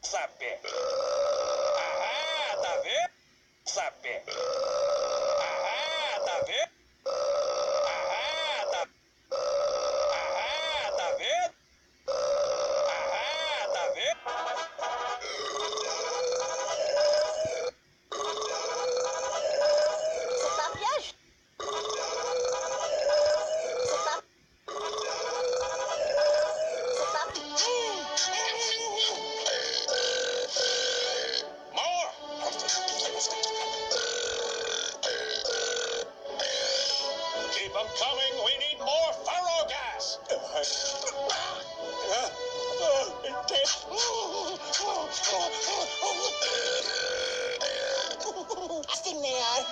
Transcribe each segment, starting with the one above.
Saber. Ah, tá vendo? Saber. Ah, tá vendo? Ah, tá. Ah, tá vendo? Ah, tá vendo? Você tá viajando. Você tá. More! Keep them coming. We need more furrow gas. Nasty man.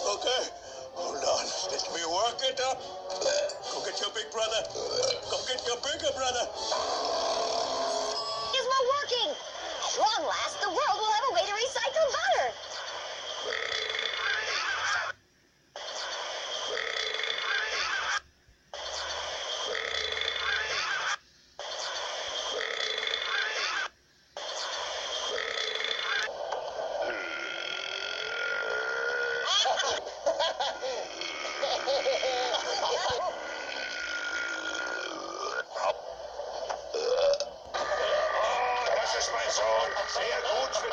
Okay, hold on. Let me work it up. Go get your big brother. Go get your bigger brother. Gizmo working. At long last, the world will have a way to recycle butter. Das ist mein Sohn. Sehr gut für